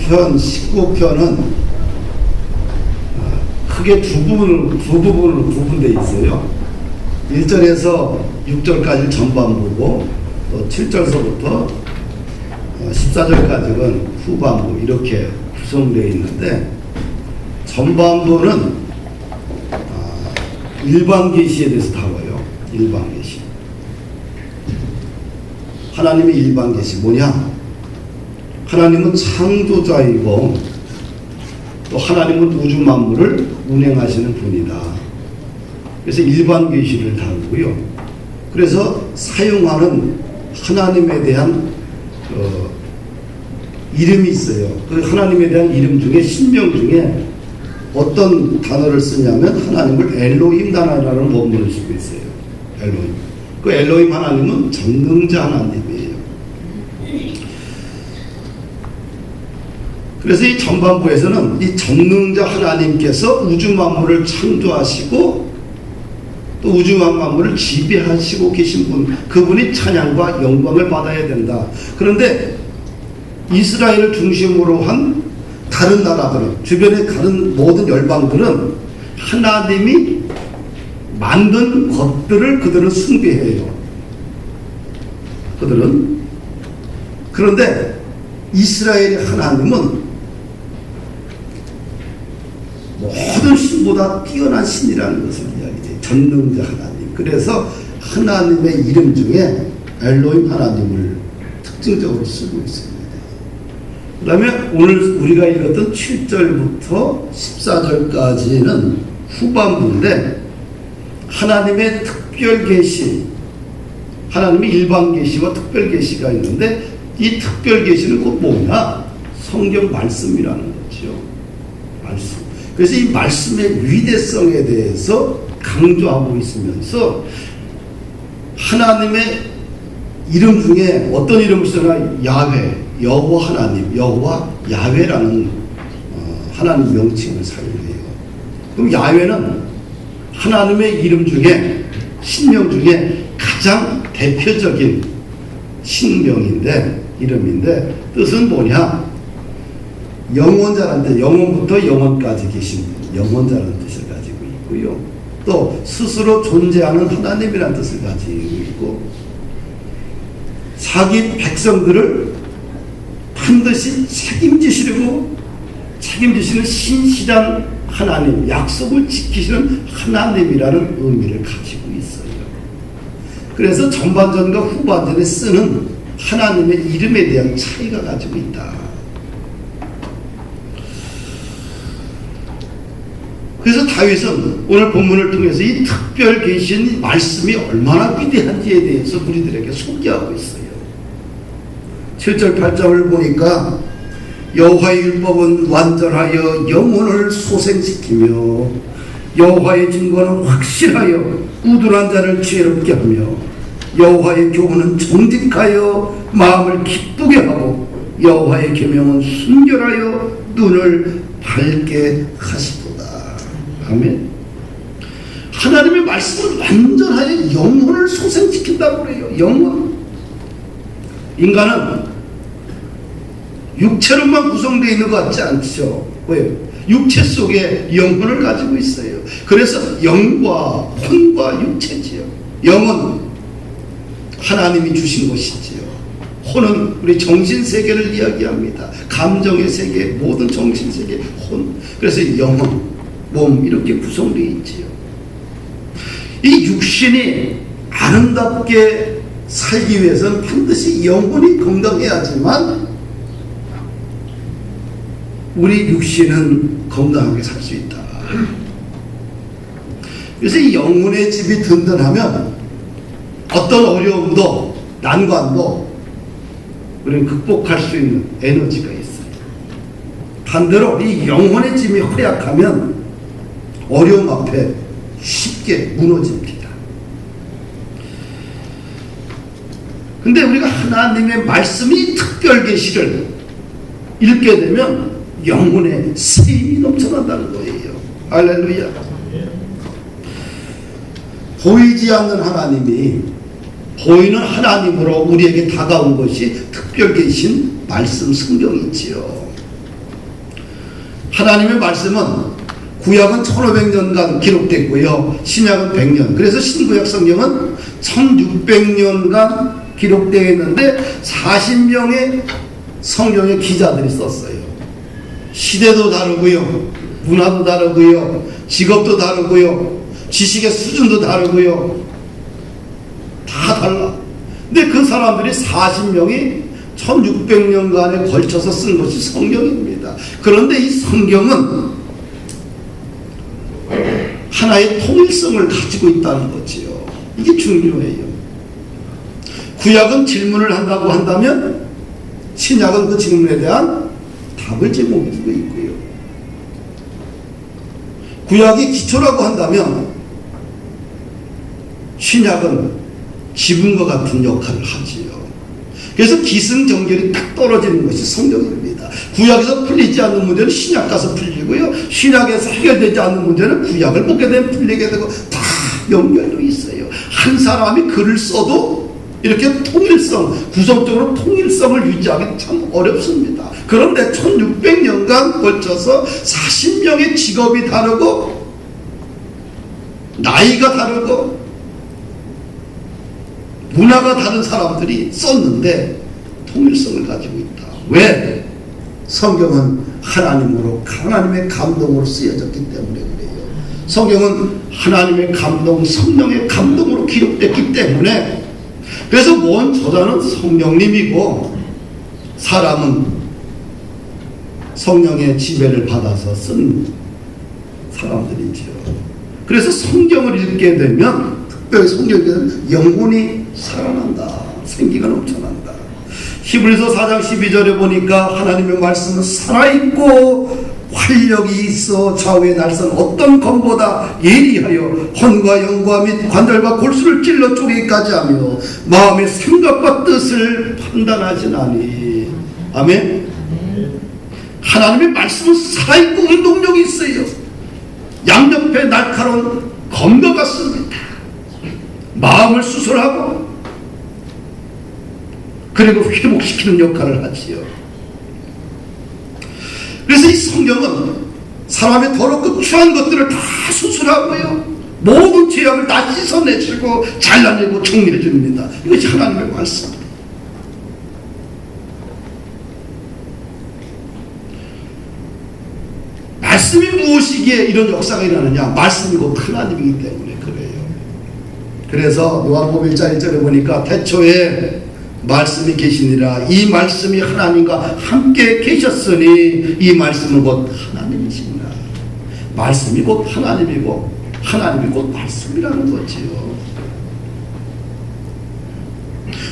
편 19편은 크게 두 부분으로 구분되어 있어요. 1절에서 6절까지 전반부고 또 7절서부터 14절까지는 후반부 이렇게 구성되어 있는데, 전반부는 일반계시에 대해서 다뤄요. 일반계시. 하나님의 일반계시 뭐냐? 하나님은 창조자이고 또 하나님은 우주 만물을 운행하시는 분이다. 그래서 일반계시를 다루고요. 그래서 사용하는 하나님에 대한 이름이 있어요. 그 하나님에 대한 이름 중에 신명 중에 어떤 단어를 쓰냐면 하나님을 엘로힘 단어라는 원문을 쓰고 있어요. 엘로힘. 그 엘로힘 하나님은 전능자 하나님이에요. 그래서 이 전반부에서는 이 전능자 하나님께서 우주 만물을 창조하시고 또 우주 만물을 지배하시고 계신 분, 그분이 찬양과 영광을 받아야 된다. 그런데 이스라엘을 중심으로 한 다른 나라들은, 주변의 다른 모든 열방들은 하나님이 만든 것들을 그들은 숭배해요. 그들은. 그런데 이스라엘의 하나님은 모든 신보다 뛰어난 신이라는 것을 이야기해요. 전능자 하나님. 그래서 하나님의 이름 중에 엘로힘 하나님을 특징적으로 쓰고 있습니다. 그 다음에 오늘 우리가 읽었던 7절부터 14절까지는 후반부인데, 하나님의 특별 계시, 하나님의 일반 계시와 특별 계시가 있는데, 이 특별 계시는 곧 뭐냐? 성경 말씀이라는 거죠. 말씀. 그래서 이 말씀의 위대성에 대해서 강조하고 있으면서 하나님의 이름 중에 어떤 이름을 쓰나? 야훼, 여호와 하나님, 여호와 야훼라는 하나님 명칭을 사용해요. 그럼 야훼는 하나님의 이름 중에, 신명 중에 가장 대표적인 신명인데, 이름인데, 뜻은 뭐냐? 영원자라는 뜻, 영원부터 영원까지 계신 분, 영원자라는 뜻을 가지고 있고요. 또 스스로 존재하는 하나님이라는 뜻을 가지고 있고, 자기 백성들을 반드시 책임지시는 신실한 하나님, 약속을 지키시는 하나님이라는 의미를 가지고 있어요. 그래서 전반전과 후반전에 쓰는 하나님의 이름에 대한 차이가 가지고 있다. 그래서 다윗은 오늘 본문을 통해서 이 특별 계신 말씀이 얼마나 위대한지에 대해서 우리들에게 소개하고 있어요. 7절 8절을 보니까 여호와의 율법은 완전하여 영혼을 소생시키며 여호와의 증거는 확실하여 우둔한 자를 지혜롭게 하며 여호와의 교훈은 정직하여 마음을 기쁘게 하고 여호와의 계명은 순결하여 눈을 밝게 하시도다. 아멘. 하나님의 말씀은 완전하여 영혼을 소생시킨다고 그래요. 영혼. 인간은 육체로만 구성되어 있는 것 같지 않죠. 왜요? 육체 속에 영혼을 가지고 있어요. 그래서 영과 혼과 육체지요. 영은 하나님이 주신 것이지요. 혼은 우리 정신세계를 이야기합니다. 감정의 세계, 모든 정신세계, 혼. 그래서 영혼, 몸 이렇게 구성되어 있지요. 이 육신이 아름답게 살기 위해서는 반드시 영혼이 건강해야지만 우리 육신은 건강하게 살 수 있다. 그래서 이 영혼의 집이 든든하면 어떤 어려움도 난관도 우리는 극복할 수 있는 에너지가 있어요. 반대로 이 영혼의 집이 허약하면 어려움 앞에 쉽게 무너집니다. 근데 우리가 하나님의 말씀이 특별 계시를 읽게 되면 영혼의 새 힘이 넘쳐난다는 거예요. 할렐루야. 보이지 않는 하나님이 보이는 하나님으로 우리에게 다가온 것이 특별 계신 말씀 성경이지요. 하나님의 말씀은 구약은 1500년간 기록됐고요. 신약은 100년. 그래서 신구약 성경은 1600년간 기록되어 있는데 40명의 성경의 기자들이 썼어요. 시대도 다르고요. 문화도 다르고요. 직업도 다르고요. 지식의 수준도 다르고요. 다 달라. 근데 그 사람들이 40명이 1600년간에 걸쳐서 쓴 것이 성경입니다. 그런데 이 성경은 하나의 통일성을 가지고 있다는 거지요. 이게 중요해요. 구약은 질문을 한다고 한다면 신약은 그 질문에 대한 답을 제공해주고 있고요. 구약이 기초라고 한다면 신약은 지붕과 같은 역할을 하지요. 그래서 기승전결이 딱 떨어지는 것이 성경입니다. 구약에서 풀리지 않는 문제는 신약 가서 풀리고요. 신약에서 해결되지 않는 문제는 구약을 보게 되면 풀리게 되고 다 연결되어 있어요. 한 사람이 글을 써도 이렇게 통일성, 구성적으로 통일성을 유지하기 참 어렵습니다. 그런데 1600년간 걸쳐서 40명의 직업이 다르고 나이가 다르고 문화가 다른 사람들이 썼는데 통일성을 가지고 있다. 왜? 성경은 하나님의 감동으로 쓰여졌기 때문에 그래요. 성경은 하나님의 감동, 성령의 감동으로 기록됐기 때문에, 그래서 원 저자는 성령님이고 사람은 성령의 지배를 받아서 쓴 사람들이죠. 그래서 성경을 읽게 되면, 특별히 성경을 읽게 되면 영혼이 살아난다. 생기가 넘쳐난다. 히브리서 4장 12절에 보니까 하나님의 말씀은 살아있고 활력이 있어 좌우의 날선 어떤 검보다 예리하여 혼과 영과 및 관절과 골수를 찔러 쪼개기까지 하며 마음의 생각과 뜻을 판단하지나니. 아멘. 하나님의 말씀은 살아있고 운동력이 있어요. 양옆에 날카로운 검과 같습니다. 마음을 수술하고 그리고 회복시키는 역할을 하지요. 그래서 이 성경은 사람의 더럽고 추한 것들을 다 수술하고요, 모든 죄악을 다 씻어내주고 잘라내고 정리해 줍니다. 이것이 하나님의 말씀입니다. 말씀이 무엇이기에 이런 역사가 일어나느냐? 말씀이 곧 하나님이기 때문에 그래요. 그래서 요한복음 1장 1절에 보니까 태초에 말씀이 계시니라. 이 말씀이 하나님과 함께 계셨으니 이 말씀은 곧 하나님이시니라. 말씀이 곧 하나님이고 하나님이 곧 말씀이라는 거지요.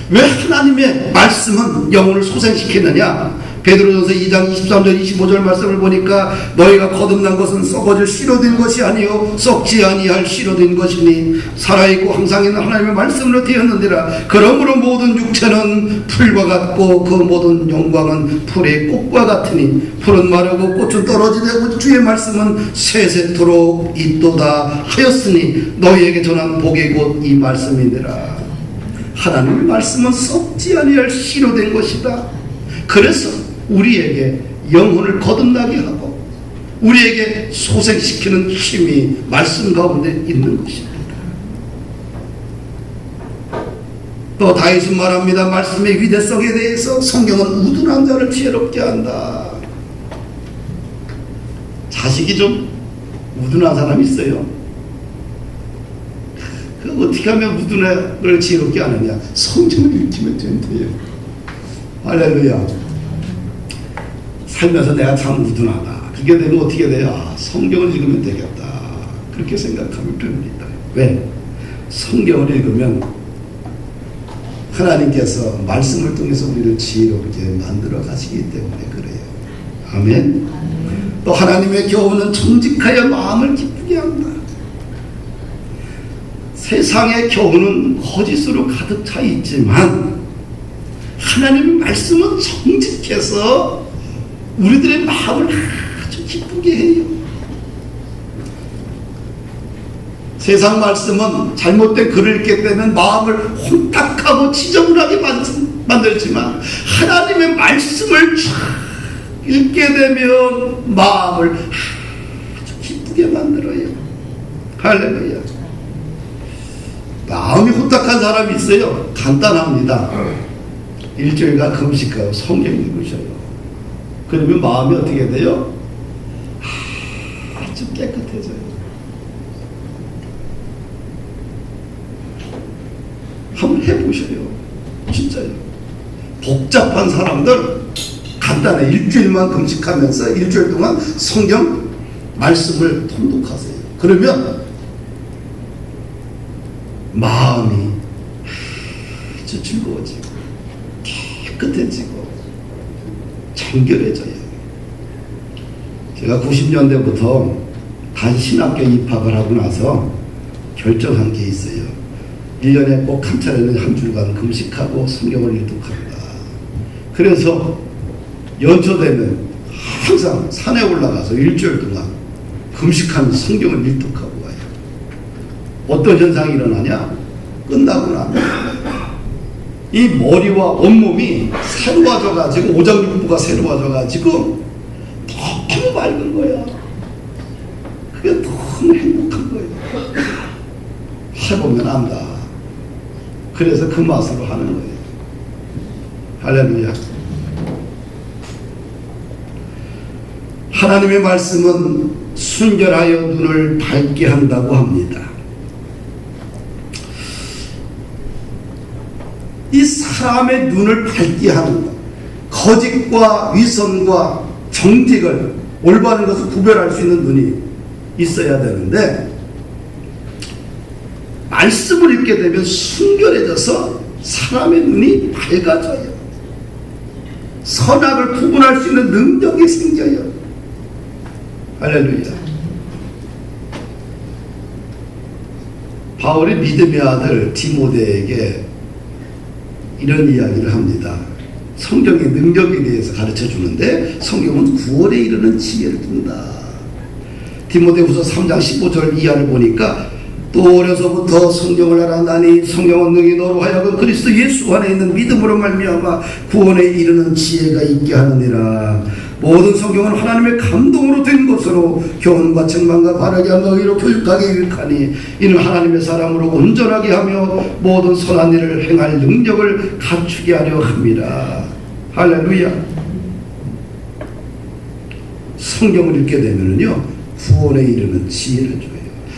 왜 하나님의 말씀은 영혼을 소생시키느냐? 베드로전서 2장 23절 25절 말씀을 보니까 너희가 거듭난 것은 썩어질 씨로 된 것이 아니요 썩지 아니할 씨로 된 것이니 살아있고 항상 있는 하나님의 말씀으로 되었는지라. 그러므로 모든 육체는 풀과 같고 그 모든 영광은 풀의 꽃과 같으니 풀은 마르고 꽃은 떨어지되 주의 말씀은 세세토록 있도다 하였으니 너희에게 전한 복이 곧 이 말씀이니라. 하나님의 말씀은 썩지 아니할 씨로 된 것이다. 그래서 우리에게 영혼을 거듭나게 하고 우리에게 소생시키는 힘이 말씀 가운데 있는 것입니다. 또 다윗은 말합니다. 말씀의 위대성에 대해서 성경은 우둔한 자를 지혜롭게 한다. 자식이 좀 우둔한 사람이 있어요. 그 어떻게 하면 우둔을 지혜롭게 하느냐? 성경을 읽히면 된대요. 할렐루야. 살면서 내가 참 우둔하다. 그게 되면 어떻게 돼요? 아, 성경을 읽으면 되겠다. 그렇게 생각하면 됩니다. 왜? 성경을 읽으면 하나님께서 말씀을 통해서 우리를 지혜롭게 만들어 가시기 때문에 그래요. 아멘. 또 하나님의 교훈은 정직하여 마음을 기쁘게 한다. 세상의 교훈은 거짓으로 가득 차 있지만 하나님의 말씀은 정직해서 우리들의 마음을 아주 기쁘게 해요. 세상 말씀은 잘못된 글을 읽게 되면 마음을 혼탁하고 지저분하게 만들지만 하나님의 말씀을 쫙 읽게 되면 마음을 아주 기쁘게 만들어요. 할렐루야. 마음이 호탁한 사람이 있어요. 간단합니다. 일주일간 금식하고 성경 읽으셔요. 그러면 마음이 어떻게 돼요? 아주 깨끗해져요. 한번 해보셔요. 진짜요. 복잡한 사람들 간단해. 일주일만 금식하면서 일주일 동안 성경 말씀을 통독하세요. 그러면 마음이 아주 즐거워지고 깨끗해지고 정결해져요. 제가 90년대부터 단신학교 입학을 하고 나서 결정한 게 있어요. 1년에 꼭 한 차례는 한 주간 금식하고 성경을 일독한다. 그래서 연초되면 항상 산에 올라가서 일주일 동안 금식하면서 성경을 일독하고 와요. 어떤 현상이 일어나냐? 끝나고 나면 이 머리와 온몸이 새로워져가지고 오장육부가 새로워져가지고 너무 맑은 거야. 그게 너무 행복한 거예요. 해보면 안다. 그래서 그 맛으로 하는 거예요. 할렐루야. 하나님의 말씀은 순결하여 눈을 밝게 한다고 합니다. 이 사람의 눈을 밝게 하는 것, 거짓과 위선과 정직을 올바른 것을 구별할 수 있는 눈이 있어야 되는데, 말씀을 읽게 되면 순결해져서 사람의 눈이 밝아져요. 선악을 구분할 수 있는 능력이 생겨요. 할렐루야. 바울이 믿음의 아들 디모데에게 이런 이야기를 합니다. 성경의 능력에 대해서 가르쳐 주는데, 성경은 구원에 이르는 지혜를 준다. 디모데후서 3장 15절 이하를 보니까, 또 어려서부터 성경을 알았나니 성경은 능히 너로 하여금 그리스도 예수 안에 있는 믿음으로 말미암아 구원에 이르는 지혜가 있게 하느니라. 모든 성경은 하나님의 감동으로 된 것으로 교훈과 책망과 바르게 하며 의로 교육하게 유익하니 이는 하나님의 사람으로 온전하게 하며 모든 선한 일을 행할 능력을 갖추게 하려 함이라. 할렐루야. 성경을 읽게 되면요 구원에 이르는 지혜를 줘요.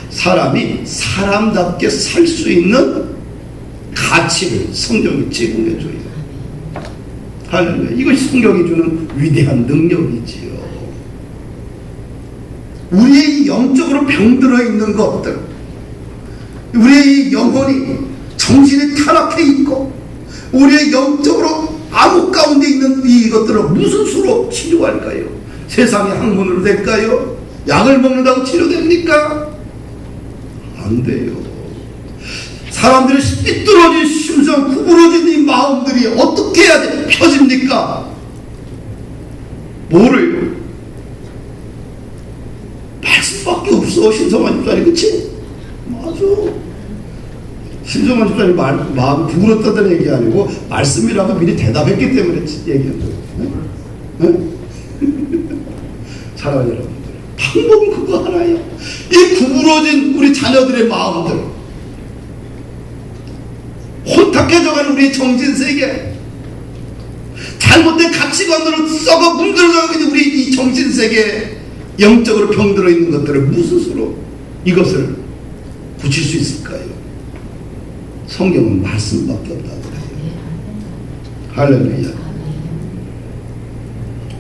사람이 사람답게 살 수 있는 가치를 성경이 제공해줘요. 할렐루야. 이것이 성경이 주는 위대한 능력이지요. 우리의 영적으로 병들어 있는 것들, 우리의 영혼이 정신이 타락해 있고 우리의 영적으로 암흑 가운데 있는 이것들을 무슨 수로 치료할까요? 세상의 학문으로 될까요? 약을 먹는다고 치료됩니까? 안 돼요. 사람들의 삐뚤어진 심성, 구부러진 이 마음들이 어떻게 해야 펴집니까? 뭐래요? 말씀밖에 없어. 신성한 집사님, 그치? 맞아. 신성한 집사님 마음 부끄럽다는 얘기 아니고 말씀이라고 미리 대답했기 때문에 얘기한 거예요. 네? 사랑하는 여러분들, 방법은 그거 하나예요. 이 구부러진 우리 자녀들의 마음들, 혼탁해져가는 우리 정신세계, 잘못된 가치관으로 썩어 문드러져 있는 우리 이 정신세계, 영적으로 병들어 있는 것들을 무슨 수로 이것을 고칠 수 있을까요? 성경은 말씀밖에 없다고 해요. 할렐루야.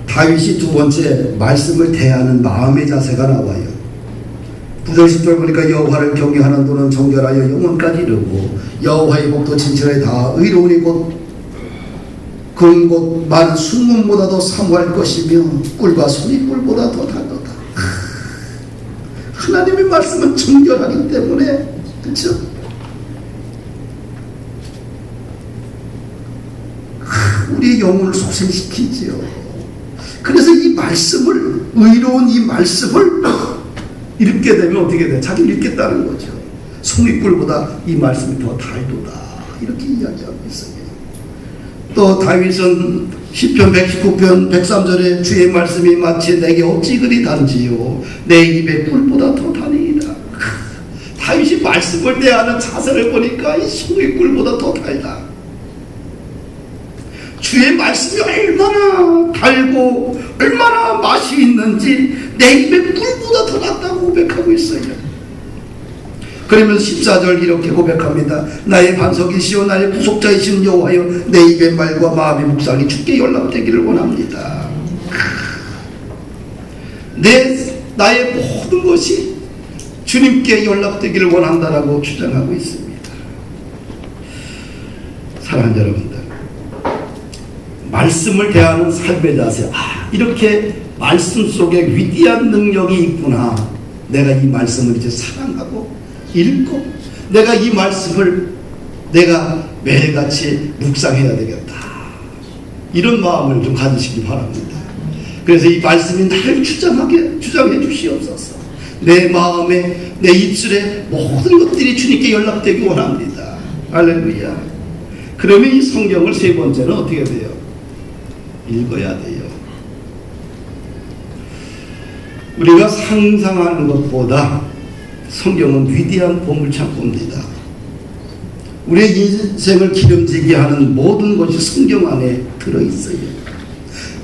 다윗이 두 번째 말씀을 대하는 마음의 자세가 나와요. 9절 10절 보니까 여호와를 경외하는 도는 정결하여 영원까지 이르고 여호와의 복도 진실에 다 의로우니 곧 그은 곧 많은 순문보다도 사모할 것이며 꿀과 소리꿀보다 더 달도다. 하나님의 말씀은 정결하기 때문에, 그렇죠? 우리의 영혼을 소생시키지요. 그래서 이 말씀을, 의로운 이 말씀을 읽게 되면 어떻게 돼? 자기 읽겠다는 거죠. 송이꿀보다 이 말씀이 더 달도다. 이렇게 이야기하고 있어요. 또 다윗은 시편 119편 103절에 주의 말씀이 마치 내게 어찌 그리 단지요 내 입에 꿀보다 더 다니이다. 다윗이 말씀을 대하는 자세를 보니까 이 송이 꿀보다 더 달다. 주의 말씀이 얼마나 달고 얼마나 맛이 있는지 내 입에 꿀보다 더 낫다고 고백하고 있어요. 그러면서 14절 이렇게 고백합니다. 나의 반석이시오 나의 구속자이신 여호와여 내 입의 말과 마음의 묵상이 주께 연락되기를 원합니다. 나의 모든 것이 주님께 연락되기를 원한다라고 주장하고 있습니다. 사랑하는 여러분들, 말씀을 대하는 삶의 자세, 이렇게 말씀 속에 위대한 능력이 있구나. 내가 이 말씀을 이제 사랑하고 읽고 내가 이 말씀을 내가 매일같이 묵상해야 되겠다. 이런 마음을 좀 가지시기 바랍니다. 그래서 이 말씀이 나를 주장해 주시옵소서. 내 마음에 내 입술에 모든 것들이 주님께 연락되기 원합니다. 할렐루야. 그러면 이 성경을 세 번째는 어떻게 돼요? 읽어야 돼요. 우리가 상상하는 것보다 성경은 위대한 보물창고입니다. 우리의 인생을 기름지게 하는 모든 것이 성경 안에 들어있어요.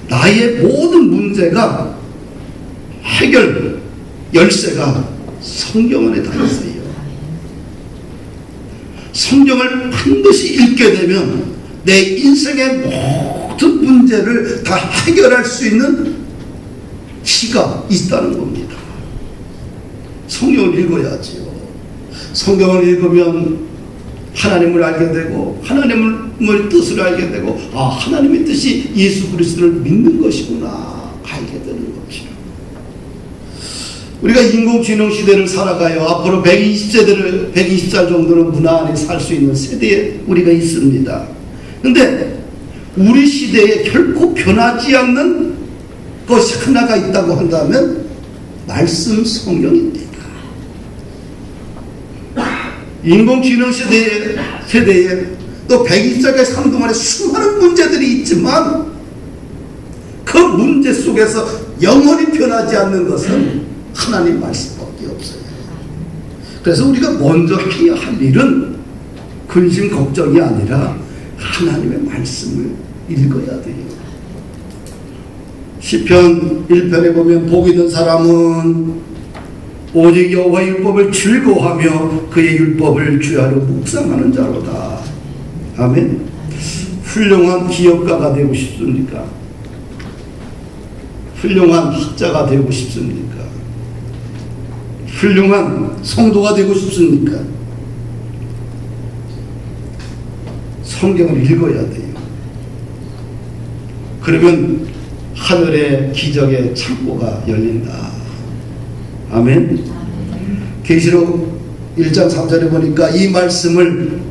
나의 모든 문제가 해결 열쇠가 성경 안에 다 있어요. 성경을 반드시 읽게 되면 내 인생의 모든 문제를 다 해결할 수 있는 키가 있다는 겁니다. 성경을 읽어야지요. 성경을 읽으면 하나님을 알게 되고 하나님의 뜻을 알게 되고 하나님의 뜻이 예수 그리스도를 믿는 것이구나 알게 되는 것이요. 우리가 인공지능 시대를 살아가요. 앞으로 120살 정도는 무난히 살 수 있는 세대에 우리가 있습니다. 그런데 우리 시대에 결코 변하지 않는 것이 하나가 있다고 한다면 말씀 성령입니다. 인공지능 세대에 또 120세기의 삶 동안에 수많은 문제들이 있지만 그 문제 속에서 영원히 변하지 않는 것은 하나님 말씀밖에 없어요. 그래서 우리가 먼저 해야 할 일은 근심 걱정이 아니라 하나님의 말씀을 읽어야 돼요. 시편 1편에 보면 복 있는 사람은 오직 여호와의 율법을 즐거워하며 그의 율법을 주야로 묵상하는 자로다. 아멘. 훌륭한 기업가가 되고 싶습니까? 훌륭한 학자가 되고 싶습니까? 훌륭한 성도가 되고 싶습니까? 성경을 읽어야 돼요. 그러면 하늘의 기적의 창고가 열린다. 아멘. 계시록 1장 3절에 보니까 이 말씀을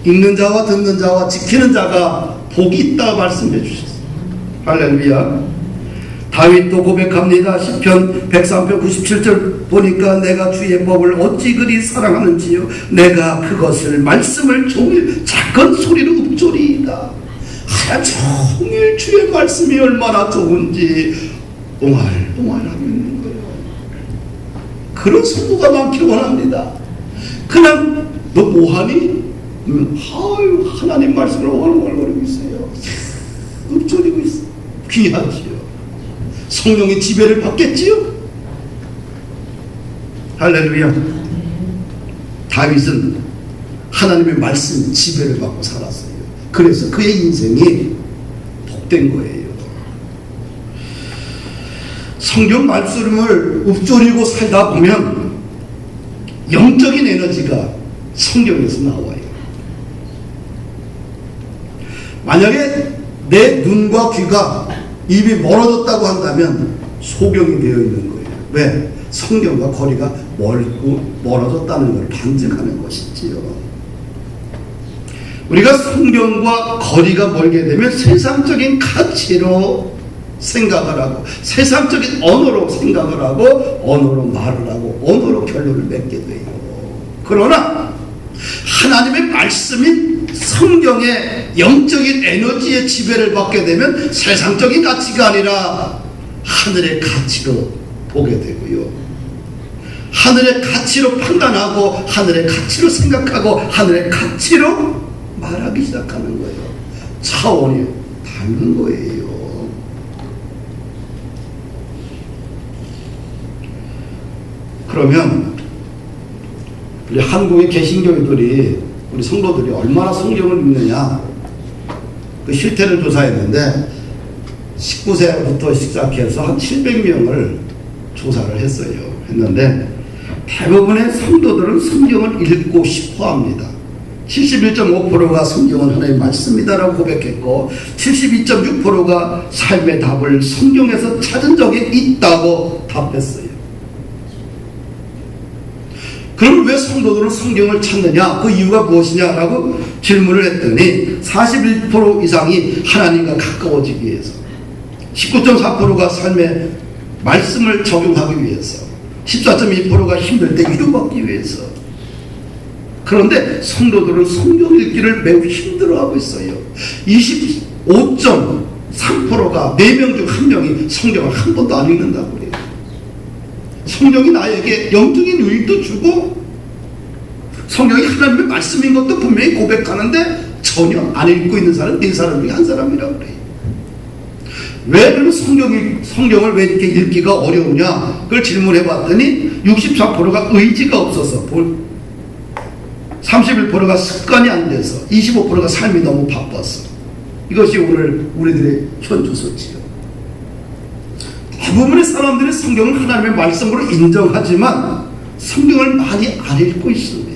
읽는 자와 듣는 자와 지키는 자가 복이 있다 말씀해 주셨어요. 할렐루야. 다윗도 고백합니다. 시편 103편 97절 보니까 내가 주의 법을 어찌 그리 사랑하는지요 내가 그것을 말씀을 종일 작은 소리로 읊조리이다. 하루 종일 주의 말씀이 얼마나 좋은지 옹알옹알하고 있는 거예요. 그런 성도가 많기를 원합니다. 그냥 너 뭐하니? 아유 하나님 말씀을 옹알옹알거리고 있어요. 읊조리고 있어요. 귀하지요. 성령의 지배를 받겠지요. 할렐루야. 다윗은 하나님의 말씀 지배를 받고 살았어요. 그래서 그의 인생이 복된 거예요. 성경 말씀을 읊조리고 살다 보면 영적인 에너지가 성경에서 나와요. 만약에 내 눈과 귀가 입이 멀어졌다고 한다면 소경이 되어 있는 거예요. 왜? 성경과 거리가 멀어졌다는 걸 반증하는 것이지요. 우리가 성경과 거리가 멀게 되면 세상적인 가치로 생각을 하고 세상적인 언어로 생각을 하고 언어로 말을 하고 언어로 결론을 맺게 돼요. 그러나 하나님의 말씀인 성경의 영적인 에너지의 지배를 받게 되면 세상적인 가치가 아니라 하늘의 가치로 보게 되고요. 하늘의 가치로 판단하고 하늘의 가치로 생각하고 하늘의 가치로 말하기 시작하는 거예요. 차원이 다른 거예요. 그러면 우리 한국의 개신교회들이 우리 성도들이 얼마나 성경을 읽느냐 그 실태를 조사했는데 19세부터 시작해서 한 700명을 조사를 했는데 대부분의 성도들은 성경을 읽고 싶어 합니다. 71.5%가 성경은 하나님의 말씀이다라고 고백했고 72.6%가 삶의 답을 성경에서 찾은 적이 있다고 답했어요. 그럼 왜 성도들은 성경을 찾느냐? 그 이유가 무엇이냐라고 질문을 했더니 41% 이상이 하나님과 가까워지기 위해서, 19.4%가 삶의 말씀을 적용하기 위해서, 14.2%가 힘들 때 위로받기 위해서. 그런데 성도들은 성경 읽기를 매우 힘들어하고 있어요. 25.3%가 4명 중 1명이 성경을 한 번도 안 읽는다고 그래요. 성경이 나에게 영적인 유익도 주고 성경이 하나님의 말씀인 것도 분명히 고백하는데 전혀 안 읽고 있는 사람 4사람 중에 1사람이라고 그래요. 왜 그러면 성경을 왜 이렇게 읽기가 어려우냐? 그걸 질문해 봤더니 64%가 의지가 없어서, 31%가 습관이 안 돼서, 25%가 삶이 너무 바빠서. 이것이 오늘 우리들의 현주소지요. 대부분의 사람들이 성경을 하나님의 말씀으로 인정하지만 성경을 많이 안 읽고 있습니다.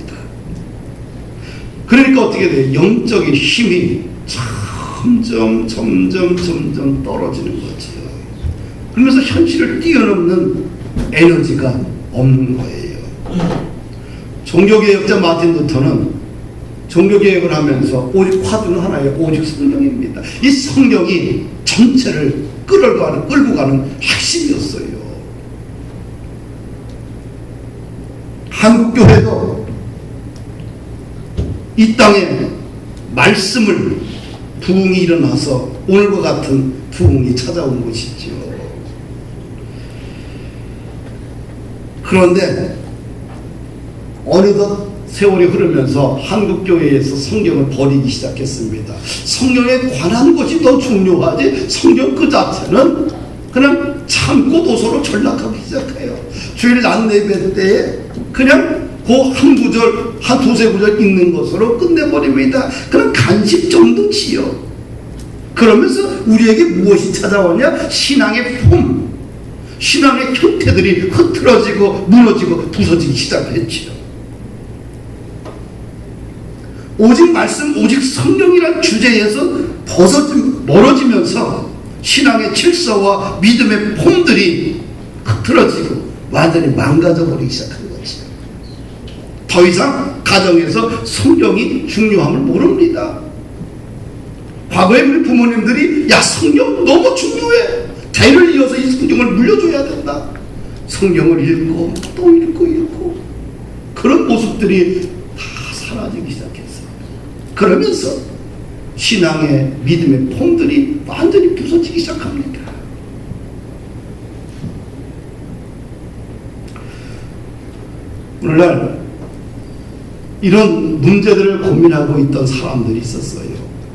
그러니까 어떻게 돼요? 영적인 힘이 점점 떨어지는 거죠. 그러면서 현실을 뛰어넘는 에너지가 없는 거예요. 종교개혁자 마틴 루터는 종교개혁을 하면서 오직 화두는 하나예요. 오직 성경입니다. 이 성경이 전체를 끌고 가는 핵심이었어요. 한국교회도 이 땅에 말씀을 부흥이 일어나서 오늘과 같은 부흥이 찾아온 것이죠. 그런데 어느덧 세월이 흐르면서 한국교회에서 성경을 버리기 시작했습니다. 성경에 관한 것이 더 중요하지 성경 그 자체는 그냥 참고 도서로 전락하기 시작해요. 주일 낮 예배 때에 그냥 그 한 구절, 한 두세 구절 읽는 것으로 끝내버립니다. 그냥 간식 정도지요. 그러면서 우리에게 무엇이 찾아오냐? 신앙의 폼, 신앙의 형태들이 흐트러지고 무너지고 부서지기 시작했지요. 오직 말씀, 오직 성경이란 주제에서 멀어지면서 신앙의 질서와 믿음의 폼들이 흐트러지고 완전히 망가져버리기 시작한 거죠. 더 이상 가정에서 성경이 중요함을 모릅니다. 과거에 우리 부모님들이 야 성경 너무 중요해, 대를 이어서 이 성경을 물려줘야 된다. 성경을 읽고 또 읽고 그런 모습들이 다 사라지기 시작했어요. 그러면서 신앙의 믿음의 폼들이 완전히 부서지기 시작합니다. 오늘날 이런 문제들을 고민하고 있던 사람들이 있었어요.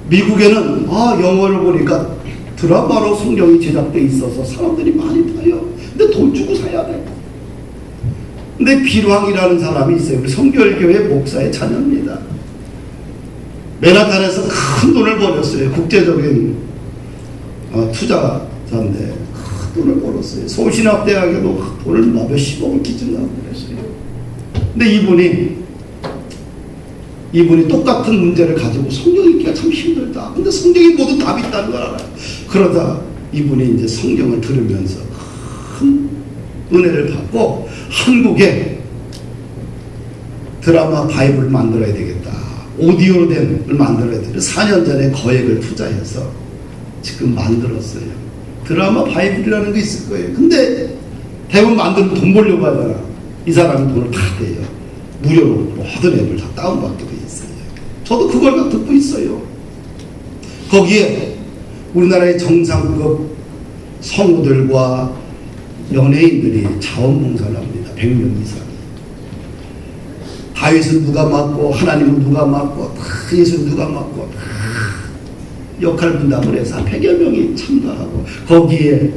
미국에는 영화를 보니까 드라마로 성경이 제작되어 있어서 사람들이 많이 봐요. 근데 돈 주고 사야 돼. 근데 빌왕이라는 사람이 있어요. 우리 성결교회 목사의 자녀입니다. 맨하탄에서 큰 돈을 벌었어요. 국제적인 투자자인데 큰 돈을 벌었어요. 서울신학대학에도 돈을 몇십억을 기증하고 그랬어요. 근데 이분이 똑같은 문제를 가지고 성경 읽기가 참 힘들다. 근데 성경이 모두 답이 있다는 걸 알아요. 그러다 이분이 이제 성경을 들으면서 큰 은혜를 받고 한국에 드라마 바이블을 만들어야 되겠다. 오디오로 된 걸 만들어야 되겠다. 4년 전에 거액을 투자해서 지금 만들었어요. 드라마 바이블이라는 게 있을 거예요. 근데 대부분 만들면 돈 벌려고 하잖아. 이 사람이 돈을 다 대요. 무료로 모든 앱을 다 다운받게 돼 있어요. 저도 그걸 듣고 있어요. 거기에 우리나라의 정상급 성우들과 연예인들이 자원봉사를 합니다. 100명 이상. 다윗은 누가 맡고 하나님은 누가 맡고 다 예수는 누가 맡고 다 역할 분담을 해서 100여 명이 참가하고 거기에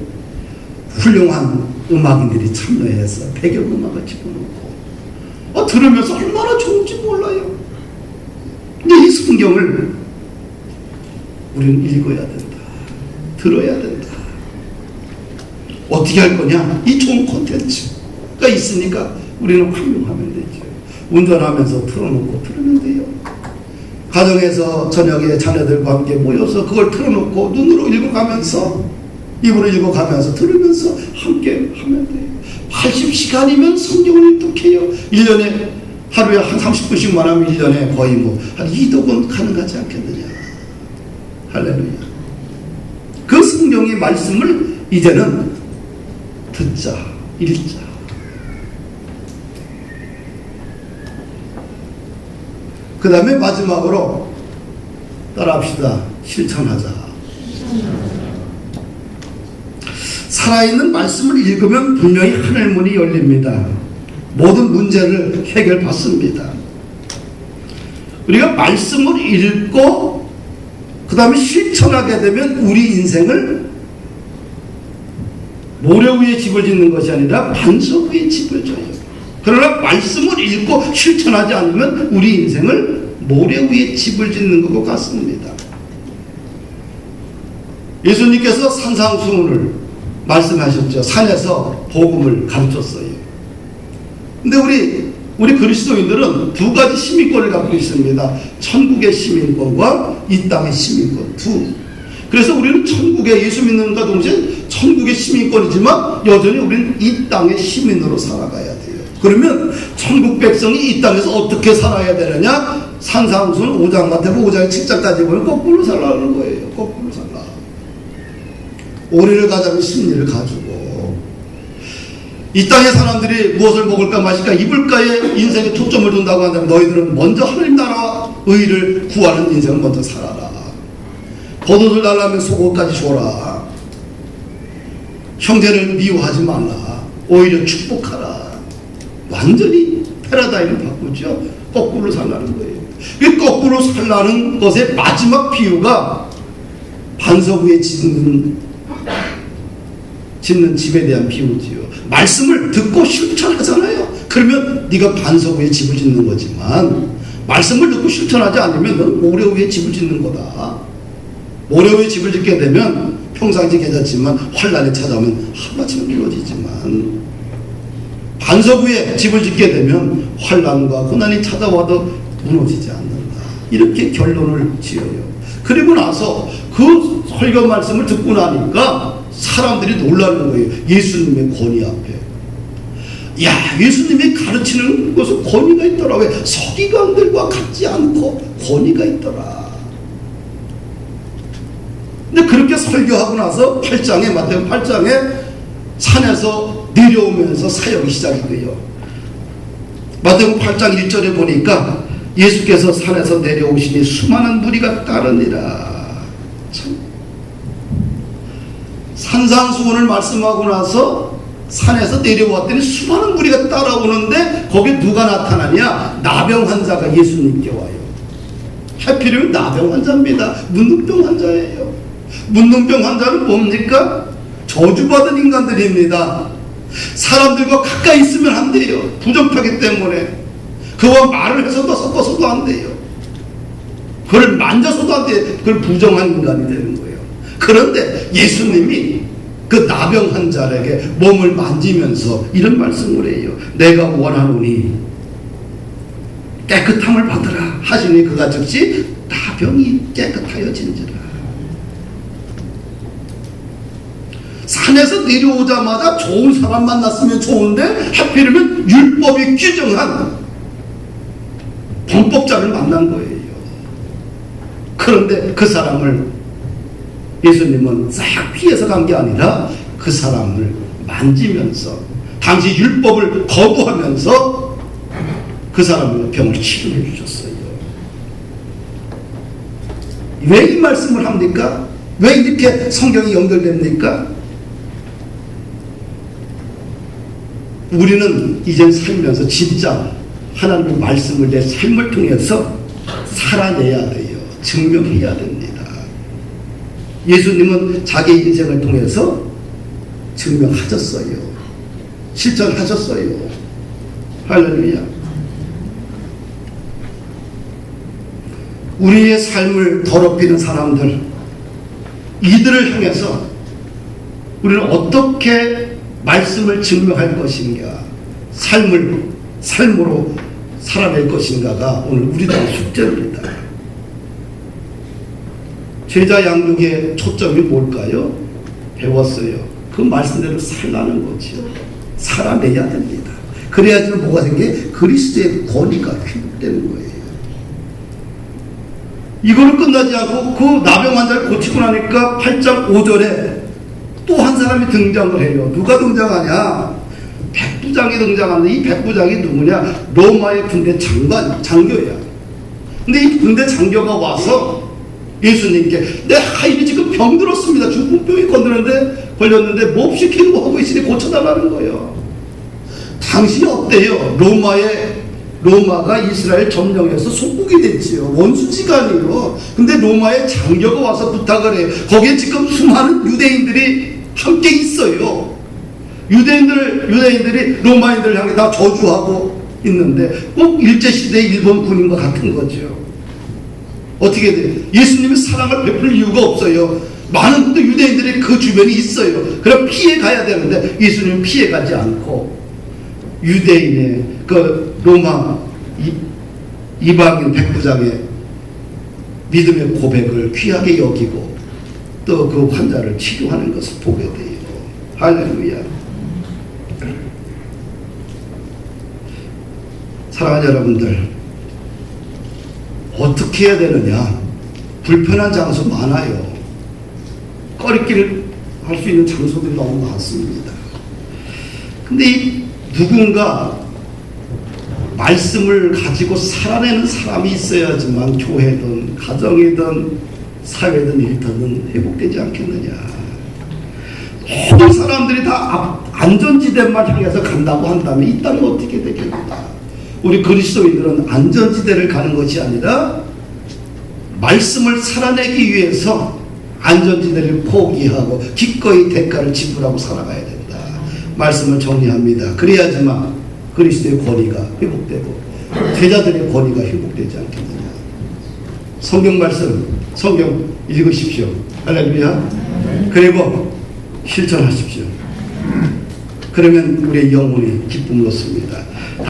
훌륭한 음악인들이 참여해서 배경음악을 집어넣고 들으면서 얼마나 좋은지 몰라요. 근데 이 성경을 우리는 읽어야 된다. 들어야 된다. 어떻게 할 거냐? 이 좋은 콘텐츠가 있으니까 우리는 활용하면 되죠. 운전하면서 틀어놓고 들으면 돼요. 가정에서 저녁에 자녀들과 함께 모여서 그걸 틀어놓고 눈으로 읽어가면서 입으로 읽어가면서 들으면서 함께 하면 돼요. 80시간이면 성경을 읽독해요. 1년에 하루에 한 30분씩만 하면 1년에 거의 한 2독은 가능하지 않겠느냐. 할렐루야. 그 성경의 말씀을 이제는 듣자, 읽자. 그 다음에 마지막으로 따라합시다. 실천하자. 살아있는 말씀을 읽으면 분명히 하늘 문이 열립니다. 모든 문제를 해결받습니다. 우리가 말씀을 읽고 그 다음에 실천하게 되면 우리 인생을 모래 위에 집을 짓는 것이 아니라 반석 위에 집을 져요. 그러나 말씀을 읽고 실천하지 않으면 우리 인생을 모래 위에 집을 짓는 것과 같습니다. 예수님께서 산상수훈을 말씀하셨죠. 산에서 복음을 가르쳤어요. 근데 우리 그리스도인들은 두 가지 시민권을 갖고 있습니다. 천국의 시민권과 이 땅의 시민권 두. 그래서 우리는 천국에 예수 믿는과 동시에 천국의 시민권이지만 여전히 우리는 이 땅의 시민으로 살아가야 돼요. 그러면 천국 백성이 이 땅에서 어떻게 살아야 되느냐? 산상수훈 5장 같은 5장에 7장까지 보면 거꾸로 살라는 거예요. 거꾸로 살라. 오리를 가자면 심리를 가지고 이 땅의 사람들이 무엇을 먹을까 마실까 입을까에 인생에 초점을 둔다고 한다면 너희들은 먼저 하나님 나라와 의를 구하는 인생을 먼저 살아라. 포도를 달라면 속옷까지 줘라. 형제를 미워하지 말라. 오히려 축복하라. 완전히 패러다임을 바꾸죠. 거꾸로 살라는 거예요. 이 거꾸로 살라는 것의 마지막 비유가 반석 위에 짓는 집에 대한 비유지요. 말씀을 듣고 실천하잖아요. 그러면 네가 반석 위에 집을 짓는 거지만 말씀을 듣고 실천하지 않으면 넌 모래 위에 집을 짓는 거다. 모래 위에 집을 짓게 되면 평상시 괜찮지만 환란이 찾아오면 하루아침에 무너지지만 반석 위에 집을 짓게 되면 환란과 고난이 찾아와도 무너지지 않는다. 이렇게 결론을 지어요. 그리고 나서 그 설교 말씀을 듣고 나니까 사람들이 놀라는 거예요. 예수님의 권위 앞에. 야, 예수님이 가르치는 것은 권위가 있더라. 왜? 서기관들과 같지 않고 권위가 있더라. 근데 그렇게 설교하고 나서 8장에 마태복음 8장에 산에서 내려오면서 사역이 시작이 돼요. 마태복음 8장 1절에 보니까 예수께서 산에서 내려오시니 수많은 무리가 따르니라. 참. 산상수훈을 말씀하고 나서 산에서 내려왔더니 수많은 무리가 따라오는데 거기에 누가 나타나냐? 나병 환자가 예수님께 와요. 하필이면 나병 환자입니다. 문둥병 환자예요. 문둥병 환자는 뭡니까? 저주받은 인간들입니다. 사람들과 가까이 있으면 안 돼요. 부정하기 때문에. 그와 말을 해서도 섞어서도 안 돼요. 그걸 만져서도 안 돼요. 그걸 부정한 인간이 되는 거예요. 그런데 예수님이 그 나병 환자에게 몸을 만지면서 이런 말씀을 해요. 내가 원하노니 깨끗함을 받으라 하시니 그가 즉시 나병이 깨끗하여진지라. 산에서 내려오자마자 좋은 사람 만났으면 좋은데 하필이면 율법이 규정한 범법자를 만난 거예요. 그런데 그 사람을 예수님은 싹 피해서 간 게 아니라 그 사람을 만지면서 당시 율법을 거부하면서 그 사람의 병을 치료해 주셨어요. 왜 이 말씀을 합니까? 왜 이렇게 성경이 연결됩니까? 우리는 이제 살면서 진짜 하나님의 말씀을 내 삶을 통해서 살아내야 돼요. 증명해야 됩니다. 예수님은 자기 인생을 통해서 증명하셨어요. 실천하셨어요. 할렐루야. 우리의 삶을 더럽히는 사람들, 이들을 향해서 우리는 어떻게 말씀을 증명할 것인가, 삶으로 살아낼 것인가가 오늘 우리들의 숙제입니다. 제자 양육의 초점이 뭘까요? 배웠어요. 그 말씀대로 살라는 거죠. 살아내야 됩니다. 그래야지만 뭐가 된 게 그리스도의 권위가 회복되는 거예요. 이거는 끝나지 않고 그 나병 환자를 고치고 나니까 8장 5절에 또 한 사람이 등장을 해요. 누가 등장하냐? 백부장이 등장하는데 이 백부장이 누구냐? 로마의 군대 장교야. 근데 이 군대 장교가 와서 예수님께 내 하인이 지금 병들었습니다. 중풍병이 걸렸는데 몹시 기도하고 있으니 고쳐달라는 거예요. 당신이 어때요? 로마가 이스라엘 점령해서 속국이 됐지요. 원수지간이요. 근데 로마의 장교가 와서 부탁을 해요. 거기에 지금 수많은 유대인들이 함께 있어요. 유대인들이 로마인들을 향해 다 저주하고 있는데 꼭 일제시대의 일본 군인과 같은 거죠. 어떻게 돼요? 예수님의 사랑을 베풀 이유가 없어요. 많은 분들 유대인들이 그 주변에 있어요. 그럼 피해 가야 되는데 예수님은 피해 가지 않고 유대인의 그 로마 이방인 백부장의 믿음의 고백을 귀하게 여기고 또 그 환자를 치료하는 것을 보게 돼요. 할렐루야. 사랑하는 여러분들, 어떻게 해야 되느냐? 불편한 장소 많아요. 꺼리끼를 할 수 있는 장소들이 너무 많습니다. 근데 누군가 말씀을 가지고 살아내는 사람이 있어야지만 교회든 가정이든 사회든 일터든 회복되지 않겠느냐. 모든 사람들이 다 안전지대만 향해서 간다고 한다면 이 땅은 어떻게 되겠는가? 우리 그리스도인들은 안전지대를 가는 것이 아니라 말씀을 살아내기 위해서 안전지대를 포기하고 기꺼이 대가를 지불하고 살아가야 된다. 말씀을 정리합니다. 그래야지만 그리스도의 권위가 회복되고 제자들의 권위가 회복되지 않겠느냐. 성경 말씀, 성경 읽으십시오. 할렐루야. 그리고 실천하십시오. 그러면 우리의 영혼이 기쁨을 얻습니다.